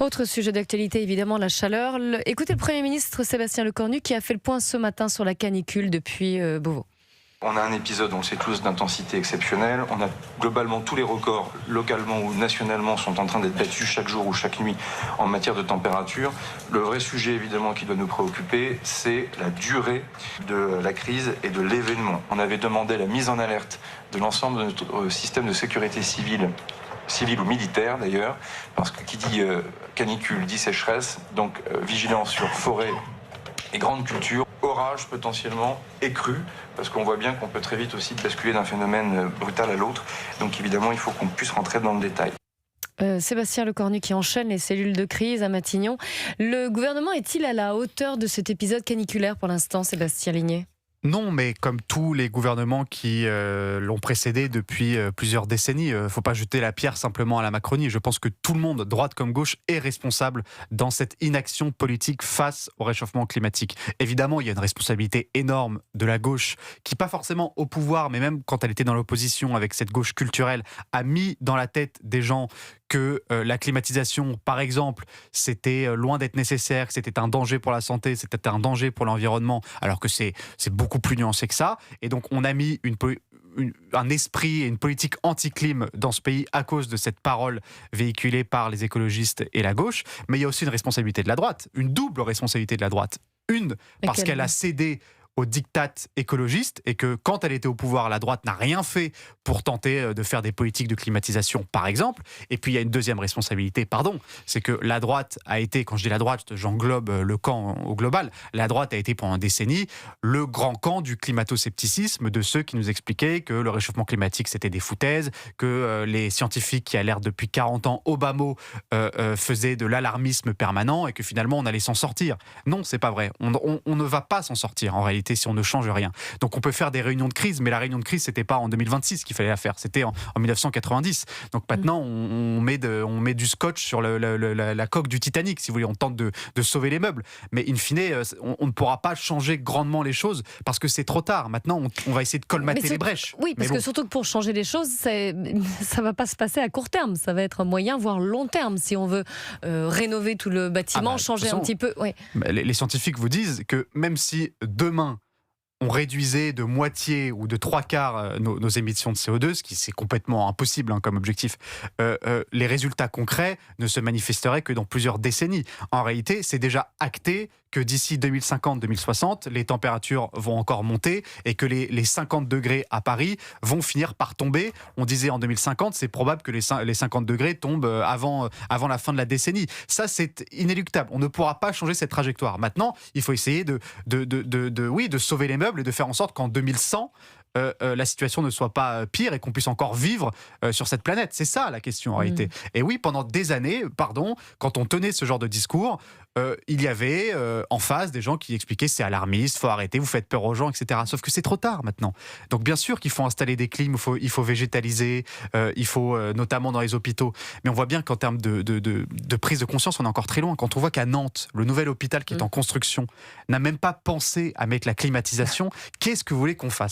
Autre sujet d'actualité, évidemment, la chaleur. Écoutez le Premier ministre Sébastien Lecornu qui a fait le point ce matin sur la canicule depuis Beauvau. On a un épisode, on le sait tous, d'intensité exceptionnelle. On a globalement tous les records, localement ou nationalement, sont en train d'être battus chaque jour ou chaque nuit en matière de température. Le vrai sujet, évidemment, qui doit nous préoccuper, c'est la durée de la crise et de l'événement. On avait demandé la mise en alerte de l'ensemble de notre système de sécurité civile ou militaire d'ailleurs, parce que qui dit canicule dit sécheresse, donc vigilance sur forêt et grande culture, orage potentiellement et crue, parce qu'on voit bien qu'on peut très vite aussi basculer d'un phénomène brutal à l'autre. Donc évidemment, il faut qu'on puisse rentrer dans le détail. Sébastien Lecornu qui enchaîne les cellules de crise à Matignon. Le gouvernement est-il à la hauteur de cet épisode caniculaire pour l'instant, Sébastien Ligné ? Non, mais comme tous les gouvernements qui l'ont précédé depuis plusieurs décennies, faut pas jeter la pierre simplement à la Macronie. Je pense que tout le monde, droite comme gauche, est responsable dans cette inaction politique face au réchauffement climatique. Évidemment, il y a une responsabilité énorme de la gauche qui, pas forcément au pouvoir, mais même quand elle était dans l'opposition avec cette gauche culturelle, a mis dans la tête des gens que la climatisation, par exemple, c'était loin d'être nécessaire, que c'était un danger pour la santé, c'était un danger pour l'environnement, alors que c'est beaucoup plus nuancé que ça. Et donc, on a mis un esprit et une politique anti-clim dans ce pays à cause de cette parole véhiculée par les écologistes et la gauche. Mais il y a aussi une responsabilité de la droite, une double responsabilité de la droite. Une, parce qu'elle a cédé aux diktats écologistes et que quand elle était au pouvoir, la droite n'a rien fait pour tenter de faire des politiques de climatisation, par exemple. Et puis il y a une deuxième responsabilité, c'est que la droite a été, quand je dis la droite, j'englobe le camp au global, la droite a été pendant une décennie le grand camp du climato-scepticisme, de ceux qui nous expliquaient que le réchauffement climatique c'était des foutaises, que les scientifiques qui alertent depuis 40 ans au bas mot faisaient de l'alarmisme permanent et que finalement on allait s'en sortir. Non, c'est pas vrai. On ne va pas s'en sortir en réalité si on ne change rien. Donc on peut faire des réunions de crise, mais la réunion de crise, c'était pas en 2026 qu'il fallait la faire, c'était en 1990. Donc maintenant, on met du scotch sur la coque du Titanic, si vous voulez, on tente de sauver les meubles. Mais in fine, on ne pourra pas changer grandement les choses parce que c'est trop tard. Maintenant, on va essayer de colmater les brèches. Oui, parce que surtout que pour changer les choses, ça va pas se passer à court terme, ça va être un moyen, voire long terme, si on veut rénover tout le bâtiment, changer un petit peu. Ouais. Les scientifiques vous disent que même si demain, on réduisait de moitié ou de 3/4 nos émissions de CO2, ce qui c'est complètement impossible comme objectif, les résultats concrets ne se manifesteraient que dans plusieurs décennies. En réalité, c'est déjà acté que d'ici 2050-2060, les températures vont encore monter et que les 50 degrés à Paris vont finir par tomber. On disait en 2050, c'est probable que les 50 degrés tombent avant la fin de la décennie. Ça, c'est inéluctable. On ne pourra pas changer cette trajectoire. Maintenant, il faut essayer de sauver les meubles et de faire en sorte qu'en 2100, la situation ne soit pas pire et qu'on puisse encore vivre sur cette planète. C'est ça la question en réalité. Et oui, pendant des années, quand on tenait ce genre de discours, il y avait en face des gens qui expliquaient c'est alarmiste, faut arrêter, vous faites peur aux gens, etc. Sauf que c'est trop tard maintenant. Donc bien sûr qu'il faut installer des clims, il faut végétaliser, il faut notamment dans les hôpitaux. Mais on voit bien qu'en termes de prise de conscience, on est encore très loin. Quand on voit qu'à Nantes, le nouvel hôpital qui est en construction n'a même pas pensé à mettre la climatisation, qu'est-ce que vous voulez qu'on fasse ?